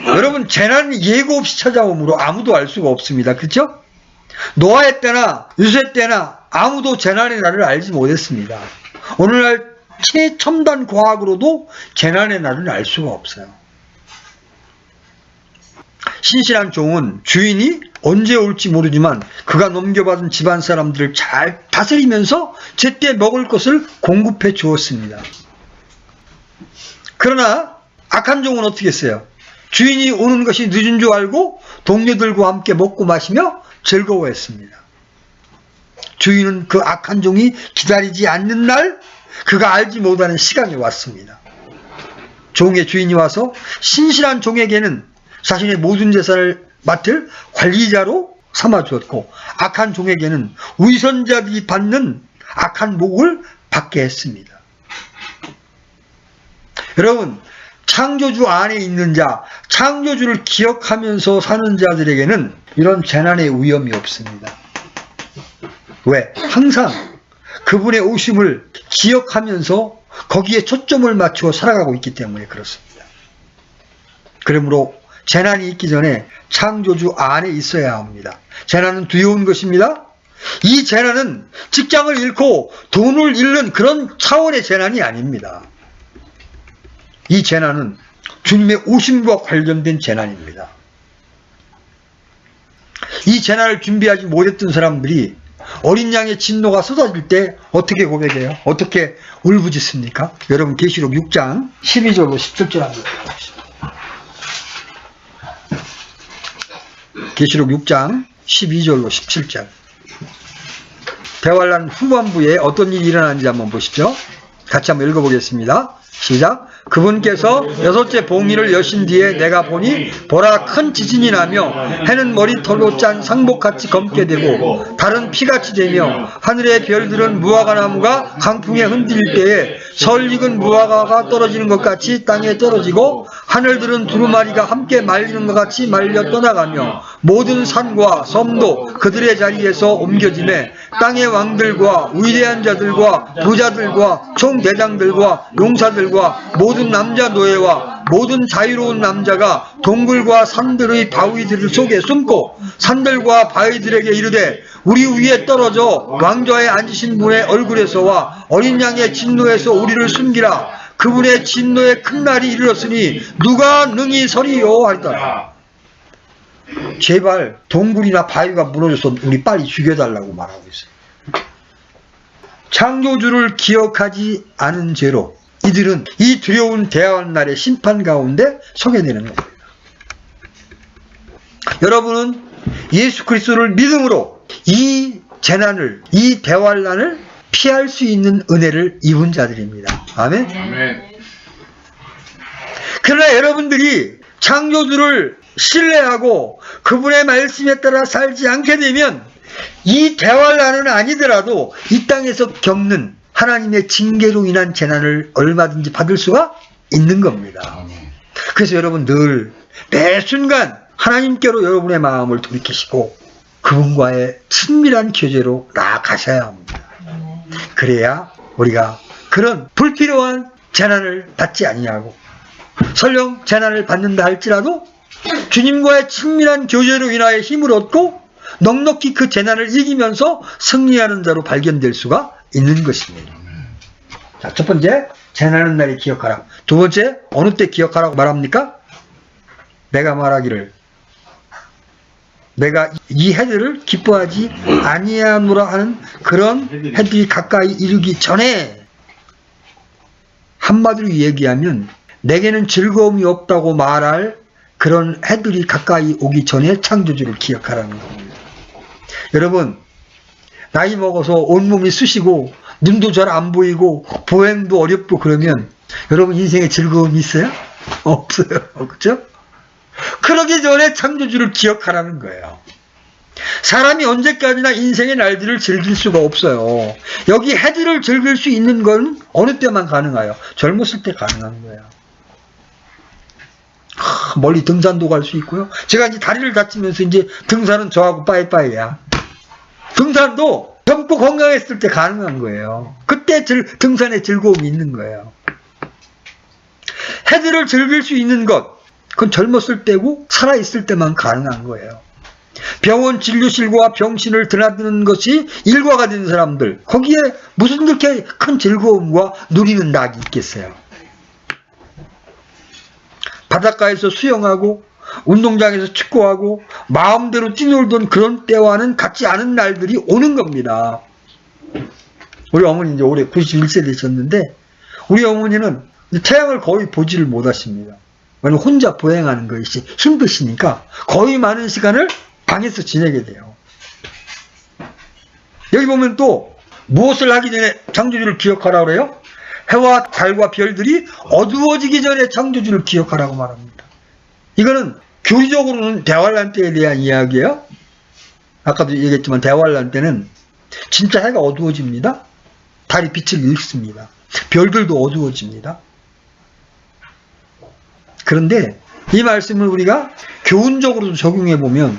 여러분, 재난이 예고 없이 찾아오므로 아무도 알 수가 없습니다. 그렇죠? 노아의 때나 유세 때나 아무도 재난의 날을 알지 못했습니다. 오늘날 최첨단 과학으로도 재난의 날을 알 수가 없어요. 신실한 종은 주인이 언제 올지 모르지만 그가 넘겨받은 집안 사람들을 잘 다스리면서 제때 먹을 것을 공급해 주었습니다. 그러나 악한 종은 어떻게 했어요? 주인이 오는 것이 늦은 줄 알고 동료들과 함께 먹고 마시며 즐거워했습니다. 주인은 그 악한 종이 기다리지 않는 날 그가 알지 못하는 시간이 왔습니다. 종의 주인이 와서 신실한 종에게는 자신의 모든 재산을 맡을 관리자로 삼아주었고 악한 종에게는 위선자들이 받는 악한 목을 받게 했습니다. 여러분, 창조주 안에 있는 자, 창조주를 기억하면서 사는 자들에게는 이런 재난의 위험이 없습니다. 왜? 항상 그분의 오심을 기억하면서 거기에 초점을 맞추어 살아가고 있기 때문에 그렇습니다. 그러므로 재난이 있기 전에 창조주 안에 있어야 합니다. 재난은 두려운 것입니다. 이 재난은 직장을 잃고 돈을 잃는 그런 차원의 재난이 아닙니다. 이 재난은 주님의 오심과 관련된 재난입니다. 이 재난을 준비하지 못했던 사람들이 어린 양의 진노가 쏟아질 때 어떻게 고백해요? 어떻게 울부짖습니까? 여러분, 계시록 6장 12절로 17절 한번 봅시다. 계시록 6장 12절로 17절. 대환란 후반부에 어떤 일이 일어나는지 한번 보시죠. 같이 한번 읽어보겠습니다. 시작. 그분께서 여섯째 봉인을 여신 뒤에 내가 보니 보라 큰 지진이 나며 해는 머리털로 짠 상복같이 검게 되고 달은 피같이 되며 하늘의 별들은 무화과나무가 강풍에 흔들릴 때에 설 익은 무화과가 떨어지는 것 같이 땅에 떨어지고 하늘들은 두루마리가 함께 말리는 것 같이 말려 떠나가며 모든 산과 섬도 그들의 자리에서 옮겨지매 땅의 왕들과 위대한 자들과 부자들과 총대장들과 용사들과 모든 남자 노예와 모든 자유로운 남자가 동굴과 산들의 바위들 속에 숨고 산들과 바위들에게 이르되 우리 위에 떨어져 왕좌에 앉으신 분의 얼굴에서와 어린 양의 진노에서 우리를 숨기라. 그분의 진노의 큰 날이 이르렀으니 누가 능히 서리요 하리더라. 제발 동굴이나 바위가 무너져서 우리 빨리 죽여달라고 말하고 있어요. 창조주를 기억하지 않은 죄로 이들은 이 두려운 대환 날의 심판 가운데 서게 되는 겁니다. 여러분은 예수 그리스도를 믿음으로 이 재난을, 이 대환난을 피할 수 있는 은혜를 입은 자들입니다. 아멘? 아멘. 그러나 여러분들이 창조주를 신뢰하고 그분의 말씀에 따라 살지 않게 되면 이 대환난은 아니더라도 이 땅에서 겪는 하나님의 징계로 인한 재난을 얼마든지 받을 수가 있는 겁니다. 그래서 여러분 늘 매 순간 하나님께로 여러분의 마음을 돌이키시고 그분과의 친밀한 교제로 나아가셔야 합니다. 그래야 우리가 그런 불필요한 재난을 받지 아니하고 설령 재난을 받는다 할지라도 주님과의 친밀한 교제로 인하여 힘을 얻고 넉넉히 그 재난을 이기면서 승리하는 자로 발견될 수가 있는 것입니다. 자, 첫 번째, 재난의 날이 기억하라. 두 번째, 어느 때 기억하라고 말합니까? 내가 말하기를 내가 이 해들을 기뻐하지 아니하노라 하는 그런 해들이 가까이 이르기 전에, 한마디로 얘기하면 내게는 즐거움이 없다고 말할 그런 해들이 가까이 오기 전에 창조주를 기억하라는 겁니다. 여러분, 나이 먹어서 온몸이 쑤시고 눈도 잘 안 보이고 보행도 어렵고 그러면 여러분 인생에 즐거움이 있어요? 없어요. 그렇죠? 그러기 전에 창조주를 기억하라는 거예요. 사람이 언제까지나 인생의 날들을 즐길 수가 없어요. 여기 해들을 즐길 수 있는 건 어느 때만 가능해요? 젊었을 때 가능한 거예요. 멀리 등산도 갈 수 있고요. 제가 이제 다리를 다치면서 이제 등산은 저하고 빠이빠이야. 등산도 젊고 건강했을 때 가능한 거예요. 그때 등산의 즐거움이 있는 거예요. 해들을 즐길 수 있는 것, 그건 젊었을 때고 살아있을 때만 가능한 거예요. 병원 진료실과 병신을 드나드는 것이 일과가 된 사람들, 거기에 무슨 그렇게 큰 즐거움과 누리는 낙이 있겠어요. 바닷가에서 수영하고 운동장에서 축구하고 마음대로 뛰놀던 그런 때와는 같지 않은 날들이 오는 겁니다. 우리 어머니 이제 올해 91세 되셨는데, 우리 어머니는 태양을 거의 보지를 못하십니다. 왜냐면 혼자 보행하는 것이 힘드시니까 거의 많은 시간을 방에서 지내게 돼요. 여기 보면 또 무엇을 하기 전에 창조주를 기억하라고 그래요? 해와 달과 별들이 어두워지기 전에 창조주를 기억하라고 말합니다. 이거는 교리적으로는 대환란 때에 대한 이야기예요. 아까도 얘기했지만 대환란 때는 진짜 해가 어두워집니다. 달이 빛을 잃습니다. 별들도 어두워집니다. 그런데 이 말씀을 우리가 교훈적으로도 적용해 보면,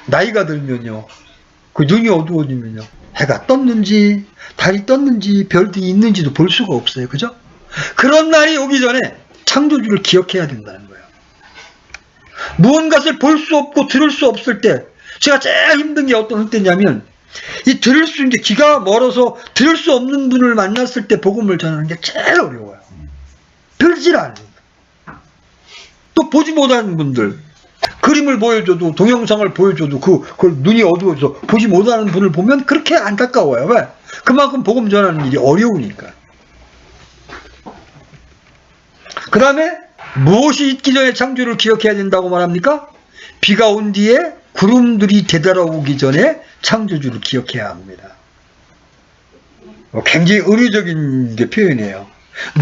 나이가 들면요, 그 눈이 어두워지면요, 해가 떴는지 달이 떴는지 별들이 있는지도 볼 수가 없어요. 그죠? 그런 날이 오기 전에 창조주를 기억해야 된다는 거예요. 무언가를 볼 수 없고 들을 수 없을 때 제가 제일 힘든 게 어떤 때냐면, 이 들을 수 있는 게, 귀가 멀어서 들을 수 없는 분을 만났을 때 복음을 전하는 게 제일 어려워요. 들질 않아요. 또 보지 못하는 분들, 그림을 보여줘도, 동영상을 보여줘도 그걸 눈이 어두워져서 보지 못하는 분을 보면 그렇게 안타까워요. 왜? 그만큼 복음 전하는 일이 어려우니까. 그 다음에 무엇이 있기 전에 창조를 기억해야 된다고 말합니까? 비가 온 뒤에 구름들이 되돌아오기 전에 창조주를 기억해야 합니다. 굉장히 의료적인 게 표현이에요.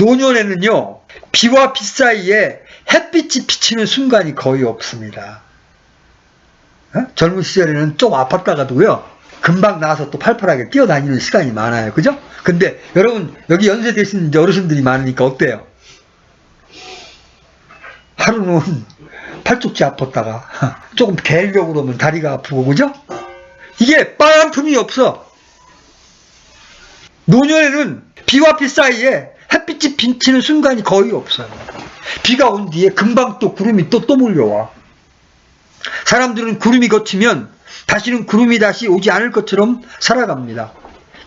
노년에는요, 비와 빛 사이에 햇빛이 비치는 순간이 거의 없습니다. 젊은 시절에는 좀 아팠다가도요, 금방 나와서 또 팔팔하게 뛰어다니는 시간이 많아요. 그죠? 근데 여러분, 여기 연세 되신 어르신들이 많으니까 어때요? 하루는 팔뚝지 아팠다가 조금 게으려고 그러면 다리가 아프고, 그죠? 이게 빨간 틈이 없어. 노년에는 비와 빛 사이에 햇빛이 비치는 순간이 거의 없어요. 비가 온 뒤에 금방 또 구름이 또 몰려와. 사람들은 구름이 걷히면 다시는 구름이 다시 오지 않을 것처럼 살아갑니다.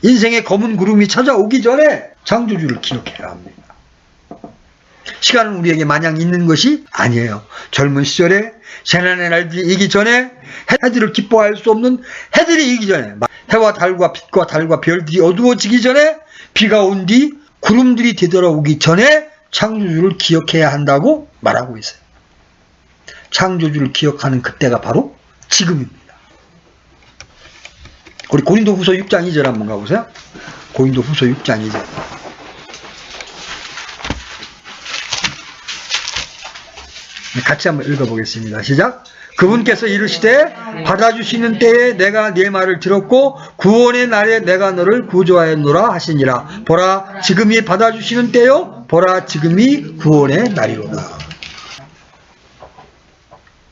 인생의 검은 구름이 찾아오기 전에 창조주를 기억해야 합니다. 시간은 우리에게 마냥 있는 것이 아니에요. 젊은 시절에 재난의 날들이 이기 전에, 해들을 기뻐할 수 없는 해들이 이기 전에, 해와 달과 빛과 달과 별들이 어두워지기 전에, 비가 온 뒤 구름들이 되돌아오기 전에 창조주를 기억해야 한다고 말하고 있어요. 창조주를 기억하는 그때가 바로 지금입니다. 우리 고린도후서 6장 2절 한번 가보세요. 고린도후서 6장 2절. 같이 한번 읽어보겠습니다. 시작. 그분께서 이르시되 받아주시는 때에 내가 네 말을 들었고 구원의 날에 내가 너를 구조하였노라 하시니라. 보라 지금이 받아주시는 때요, 보라 지금이 구원의 날이로다.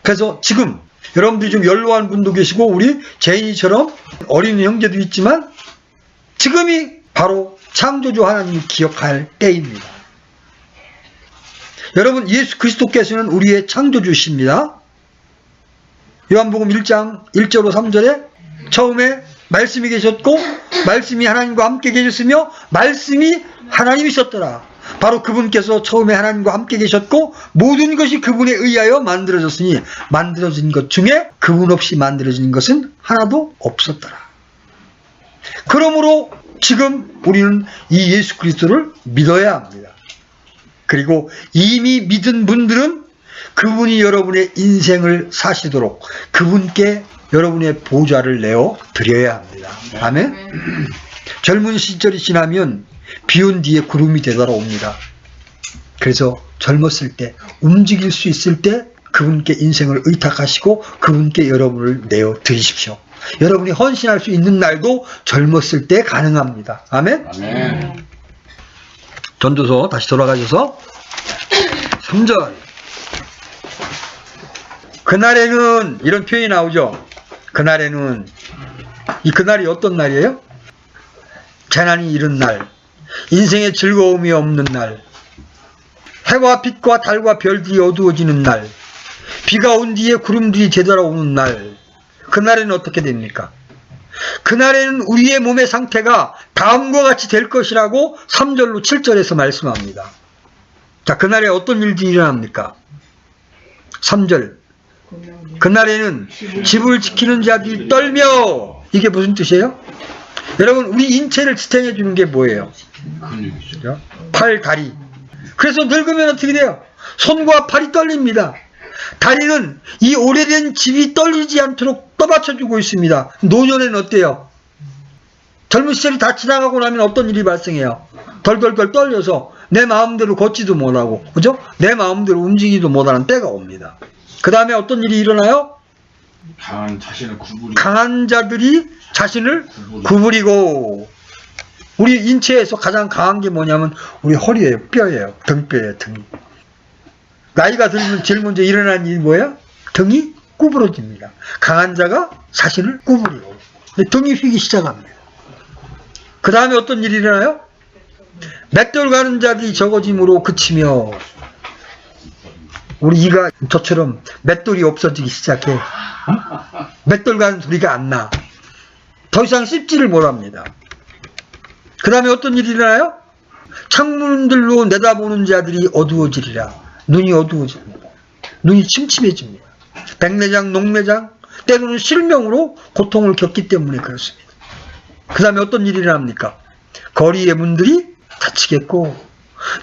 그래서 지금 여러분들이 좀 연로한 분도 계시고 우리 제인이처럼 어린 형제도 있지만, 지금이 바로 창조주 하나님을 기억할 때입니다. 여러분, 예수 그리스도께서는 우리의 창조주십니다. 요한복음 1장 1절로 3절에 처음에 말씀이 계셨고 말씀이 하나님과 함께 계셨으며 말씀이 하나님이셨더라. 바로 그분께서 처음에 하나님과 함께 계셨고 모든 것이 그분에 의하여 만들어졌으니 만들어진 것 중에 그분 없이 만들어진 것은 하나도 없었더라. 그러므로 지금 우리는 이 예수 그리스도를 믿어야 합니다. 그리고 이미 믿은 분들은 그분이 여러분의 인생을 사시도록 그분께 여러분의 보좌를 내어 드려야 합니다. 아멘. 젊은 시절이 지나면 비온 뒤에 구름이 되돌아옵니다. 그래서 젊었을 때, 움직일 수 있을 때 그분께 인생을 의탁하시고 그분께 여러분을 내어 드리십시오. 여러분이 헌신할 수 있는 날도 젊었을 때 가능합니다. 아멘. 아멘. 전도서 다시 돌아가셔서 3절. 그날에는 이런 표현이 나오죠. 그날에는, 이 그날이 어떤 날이에요? 재난이 이른 날, 인생에 즐거움이 없는 날, 해와 빛과 달과 별들이 어두워지는 날, 비가 온 뒤에 구름들이 되돌아오는 날, 그날에는 어떻게 됩니까? 그날에는 우리의 몸의 상태가 다음과 같이 될 것이라고 3절로 7절에서 말씀합니다. 자, 그날에 어떤 일들이 일어납니까? 3절. 그날에는 집을 지키는 자들이 떨며, 이게 무슨 뜻이에요? 여러분, 우리 인체를 지탱해 주는 게 뭐예요? 팔, 다리. 그래서 늙으면 어떻게 돼요? 손과 팔이 떨립니다. 다리는 이 오래된 집이 떨리지 않도록 떠받쳐주고 있습니다. 노년에는 어때요? 젊은 시절이 다 지나가고 나면 어떤 일이 발생해요? 덜덜덜 떨려서 내 마음대로 걷지도 못하고, 그죠? 내 마음대로 움직이지도 못하는 때가 옵니다. 그 다음에 어떤 일이 일어나요? 강한 자들이 자신을 구부리고. 우리 인체에서 가장 강한 게 뭐냐면 우리 허리예요, 뼈예요, 등뼈예요, 등이. 나이가 들면 제일 먼저 일어나는 일이 뭐야? 등이 구부러집니다. 강한 자가 자신을 구부리고 등이 휘기 시작합니다. 그 다음에 어떤 일이 일어나요? 맷돌 가는 자들이 적어짐으로 그치며. 우리 이가 저처럼 맷돌이 없어지기 시작해. 응? 맷돌 가는 소리가 안 나. 더 이상 씹지를 못합니다. 그 다음에 어떤 일이 일어나요? 창문들로 내다보는 자들이 어두워지리라. 눈이 어두워집니다. 눈이 침침해집니다. 백내장, 녹내장, 때로는 실명으로 고통을 겪기 때문에 그렇습니다. 그 다음에 어떤 일이 일어납니까? 거리의 문들이 닫히겠고,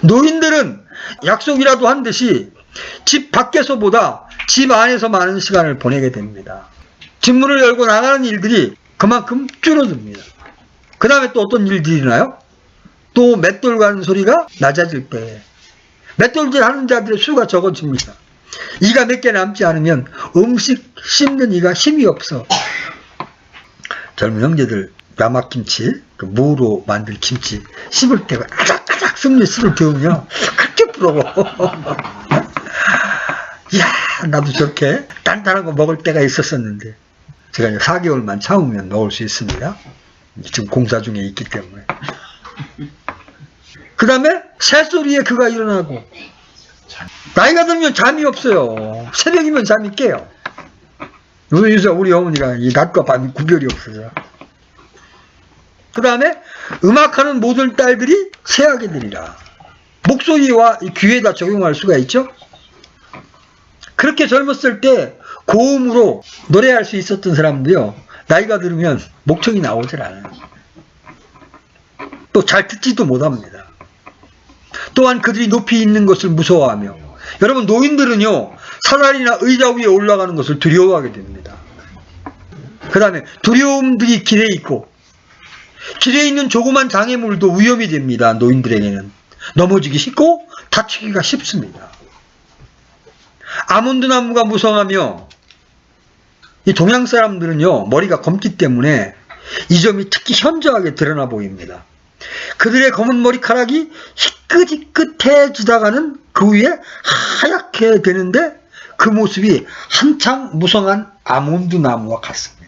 노인들은 약속이라도 한 듯이 집 밖에서보다 집 안에서 많은 시간을 보내게 됩니다. 집문을 열고 나가는 일들이 그만큼 줄어듭니다. 그 다음에 또 어떤 일들이 일어나요? 또 맷돌 가는 소리가 낮아질 때 맷돌질 하는 자들의 수가 적어집니다. 이가 몇 개 남지 않으면 음식 씹는 이가 힘이 없어. 젊은 형제들 야막김치, 그 무로 만든 김치 씹을 때가 아작아작 씹는 술을 데우면 그렇게 부러워. 이야, 나도 저렇게 단단한 거 먹을 때가 있었었는데, 제가 이제 4개월만 참으면 먹을 수 있습니다. 지금 공사 중에 있기 때문에. 그 다음에 새소리에 그가 일어나고, 나이가 들면 잠이 없어요. 새벽이면 잠이 깨요. 요새 우리 어머니가 이 낮과 밤이 구별이 없어요. 그 다음에 음악하는 모든 딸들이 새하게 되리라. 목소리와 귀에다 적용할 수가 있죠. 그렇게 젊었을 때 고음으로 노래할 수 있었던 사람도요, 나이가 들으면 목청이 나오질 않아요. 또 잘 듣지도 못합니다. 또한 그들이 높이 있는 것을 무서워하며, 여러분, 노인들은요 사다리나 의자 위에 올라가는 것을 두려워하게 됩니다. 그 다음에 두려움들이 길에 있고, 길에 있는 조그만 장애물도 위험이 됩니다. 노인들에게는 넘어지기 쉽고 다치기가 쉽습니다. 아몬드 나무가 무성하며, 이 동양 사람들은요 머리가 검기 때문에 이 점이 특히 현저하게 드러나 보입니다. 그들의 검은 머리카락이 희끗희끗해지다가는 그 위에 하얗게 되는데 그 모습이 한창 무성한 아몬드 나무와 같습니다.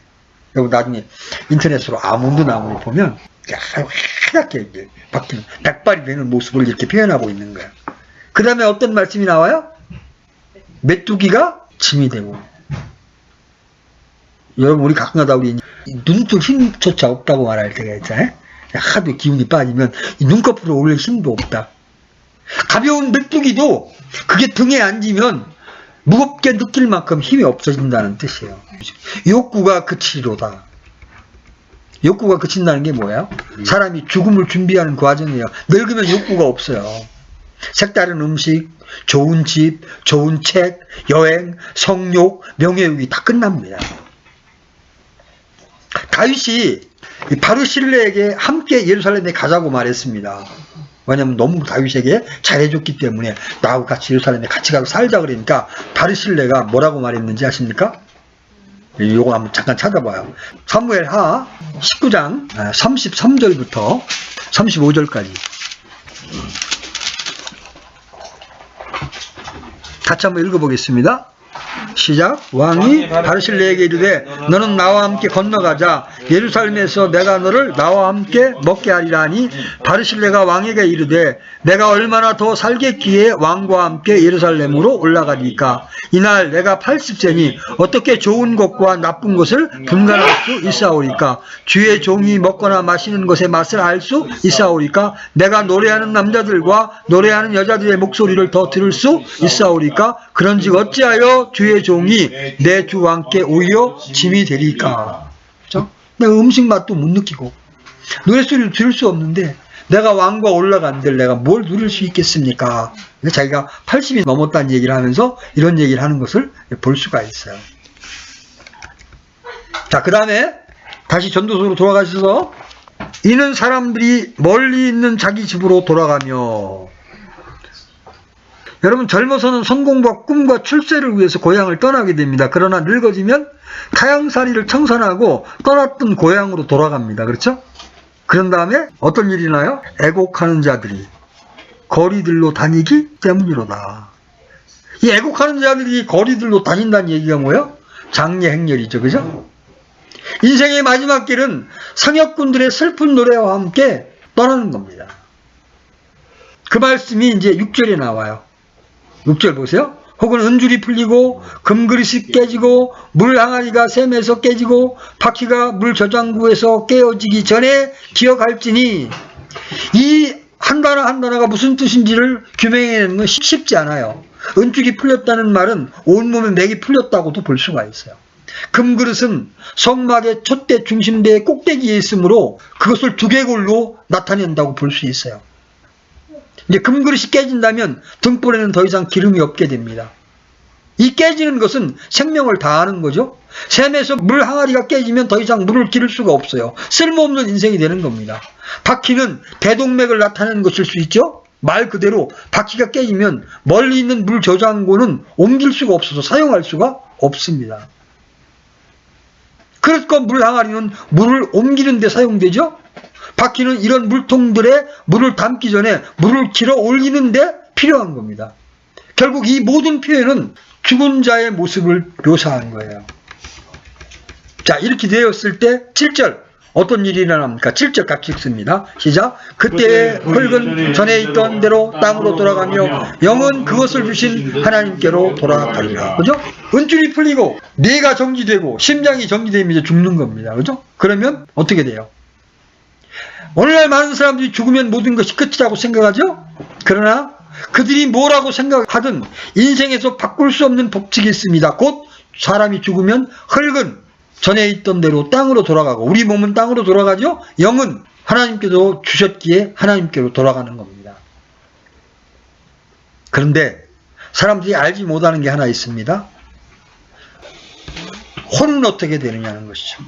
여러분 나중에 인터넷으로 아몬드 나무를 보면 하얗게 바뀌는 백발이 되는 모습을 이렇게 표현하고 있는 거예요. 그 다음에 어떤 말씀이 나와요? 메뚜기가 짐이 되고. 여러분, 우리 가끔가다 우리 눈쪽 힘조차 없다고 말할 때가 있잖아요. 하도 기운이 빠지면 눈꺼풀을 올릴 힘도 없다. 가벼운 메뚜기도 그게 등에 앉으면 무겁게 느낄 만큼 힘이 없어진다는 뜻이에요. 욕구가 그치리로다. 욕구가 그친다는 게 뭐예요? 사람이 죽음을 준비하는 과정이에요. 늙으면 욕구가 없어요. 색다른 음식, 좋은 집, 좋은 책, 여행, 성욕, 명예욕이 다 끝납니다. 다윗이 바르실레에게 함께 예루살렘에 가자고 말했습니다. 왜냐하면 너무 다윗에게 잘해줬기 때문에 나하고 같이 예루살렘에 같이 가서 살자 그러니까 바르실레가 뭐라고 말했는지 아십니까? 요거 한번 잠깐 찾아봐요. 사무엘하 19장 33절부터 35절까지 같이 한번 읽어보겠습니다. 시작. 왕이 바르실레에게 이르되 너는 나와 함께 건너가자. 예루살렘에서 내가 너를 나와 함께 먹게 하리라 하니 바르실레가 왕에게 이르되 내가 얼마나 더 살겠기에 왕과 함께 예루살렘으로 올라가리까. 이날 내가 80세니 어떻게 좋은 것과 나쁜 것을 분간할 수 있사오리까. 주의 종이 먹거나 마시는 것의 맛을 알 수 있사오리까. 내가 노래하는 남자들과 노래하는 여자들의 목소리를 더 들을 수 있사오리까. 그런즉 어찌하여 주의 종이 내 주 왕께 오히려 짐이 되리까. 그렇죠? 내가 음식 맛도 못 느끼고 노랫소리를 들을 수 없는데 내가 왕과 올라간들 내가 뭘 누릴 수 있겠습니까? 자기가 80이 넘었다는 얘기를 하면서 이런 얘기를 하는 것을 볼 수가 있어요. 자, 그 다음에 다시 전도서로 돌아가셔서 이는 사람들이 멀리 있는 자기 집으로 돌아가며. 여러분, 젊어서는 성공과 꿈과 출세를 위해서 고향을 떠나게 됩니다. 그러나 늙어지면 타향살이를 청산하고 떠났던 고향으로 돌아갑니다. 그렇죠? 그런 다음에 어떤 일이 나요? 애곡하는 자들이 거리들로 다니기 때문이로다. 이 애곡하는 자들이 거리들로 다닌다는 얘기가 뭐예요? 장례 행렬이죠. 그죠? 인생의 마지막 길은 상역군들의 슬픈 노래와 함께 떠나는 겁니다. 그 말씀이 이제 6절에 나와요. 6절 보세요. 혹은 은줄이 풀리고 금그릇이 깨지고 물 항아리가 샘에서 깨지고 바퀴가 물 저장구에서 깨어지기 전에 기억할지니. 이 한 단어 한 단어가 무슨 뜻인지를 규명해내는 건 쉽지 않아요. 은줄이 풀렸다는 말은 온몸에 맥이 풀렸다고도 볼 수가 있어요. 금그릇은 성막의 촛대 중심대의 꼭대기에 있으므로 그것을 두개골로 나타낸다고 볼 수 있어요. 이제 금그릇이 깨진다면 등불에는 더 이상 기름이 없게 됩니다. 이 깨지는 것은 생명을 다하는 거죠. 샘에서 물 항아리가 깨지면 더 이상 물을 기를 수가 없어요. 쓸모없는 인생이 되는 겁니다. 바퀴는 대동맥을 나타내는 것일 수 있죠. 말 그대로 바퀴가 깨지면 멀리 있는 물 저장고는 옮길 수가 없어서 사용할 수가 없습니다. 그러니까 물 항아리는 물을 옮기는 데 사용되죠. 바퀴는 이런 물통들에 물을 담기 전에 물을 길어 올리는 데 필요한 겁니다. 결국 이 모든 표현은 죽은 자의 모습을 묘사한 거예요. 자, 이렇게 되었을 때 7절 어떤 일이 일어납니까? 7절 같이 읽습니다. 시작. 그때의 흙은 전에 있던 대로 땅으로 돌아가며 영은 그것을 주신 하나님께로 돌아가리라. 그죠? 은줄이 풀리고 뇌가 정지되고 심장이 정지되면 이제 죽는 겁니다. 그죠? 그러면 어떻게 돼요? 오늘날 많은 사람들이 죽으면 모든 것이 끝이라고 생각하죠? 그러나 그들이 뭐라고 생각하든 인생에서 바꿀 수 없는 법칙이 있습니다. 곧 사람이 죽으면 흙은 전에 있던 대로 땅으로 돌아가고 우리 몸은 땅으로 돌아가죠? 영은 하나님께서 주셨기에 하나님께로 돌아가는 겁니다. 그런데 사람들이 알지 못하는 게 하나 있습니다. 혼은 어떻게 되느냐는 것이죠.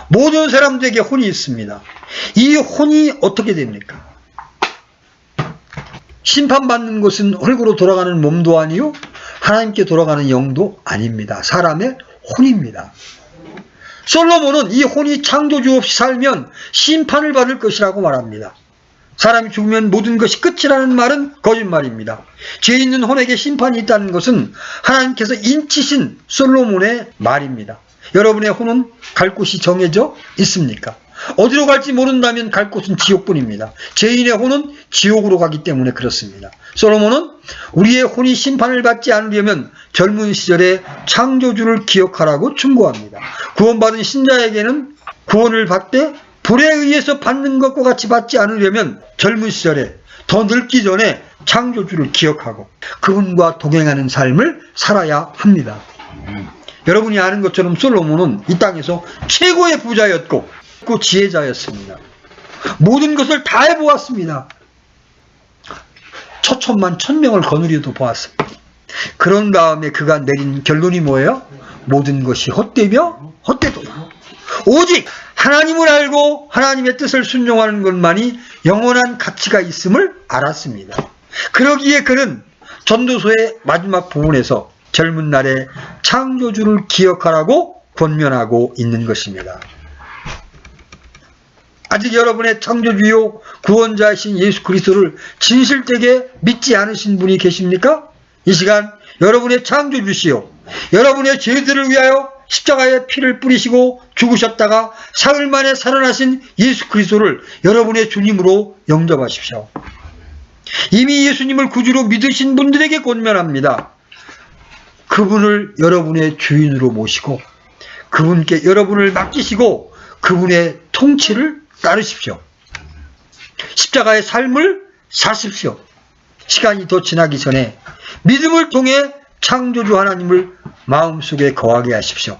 모든 사람들에게 혼이 있습니다. 이 혼이 어떻게 됩니까? 심판받는 것은 흙으로 돌아가는 몸도 아니요 하나님께 돌아가는 영도 아닙니다. 사람의 혼입니다. 솔로몬은 이 혼이 창조주 없이 살면 심판을 받을 것이라고 말합니다. 사람이 죽으면 모든 것이 끝이라는 말은 거짓말입니다. 죄 있는 혼에게 심판이 있다는 것은 하나님께서 인치신 솔로몬의 말입니다. 여러분의 혼은 갈 곳이 정해져 있습니까? 어디로 갈지 모른다면 갈 곳은 지옥뿐입니다. 죄인의 혼은 지옥으로 가기 때문에 그렇습니다. 솔로몬은 우리의 혼이 심판을 받지 않으려면 젊은 시절에 창조주를 기억하라고 충고합니다. 구원받은 신자에게는 구원을 받되 불에 의해서 받는 것과 같이 받지 않으려면 젊은 시절에 더 늙기 전에 창조주를 기억하고 그분과 동행하는 삶을 살아야 합니다. 여러분이 아는 것처럼 솔로몬은 이 땅에서 최고의 부자였고 그 지혜자였습니다. 모든 것을 다 해보았습니다. 처천만 천명을 거느려도 보았습니다. 그런 다음에 그가 내린 결론이 뭐예요? 모든 것이 헛되며 헛되도다. 오직 하나님을 알고 하나님의 뜻을 순종하는 것만이 영원한 가치가 있음을 알았습니다. 그러기에 그는 전도서의 마지막 부분에서 젊은 날에 창조주를 기억하라고 권면하고 있는 것입니다. 아직 여러분의 창조주요 구원자이신 예수 그리스도를 진실되게 믿지 않으신 분이 계십니까? 이 시간 여러분의 창조주시요 여러분의 죄들을 위하여 십자가에 피를 뿌리시고 죽으셨다가 사흘 만에 살아나신 예수 그리스도를 여러분의 주님으로 영접하십시오. 이미 예수님을 구주로 믿으신 분들에게 권면합니다. 그분을 여러분의 주인으로 모시고 그분께 여러분을 맡기시고 그분의 통치를 따르십시오. 십자가의 삶을 사십시오. 시간이 더 지나기 전에 믿음을 통해 창조주 하나님을 마음속에 거하게 하십시오.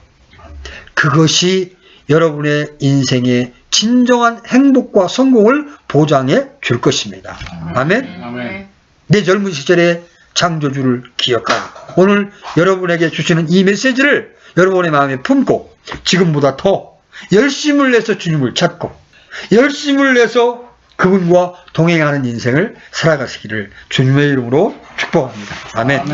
그것이 여러분의 인생의 진정한 행복과 성공을 보장해 줄 것입니다. 아멘. 내 젊은 시절의 창조주를 기억하라. 오늘 여러분에게 주시는 이 메시지를 여러분의 마음에 품고 지금보다 더 열심을 내서 주님을 찾고 열심을 내서 그분과 동행하는 인생을 살아가시기를 주님의 이름으로 축복합니다. 아멘.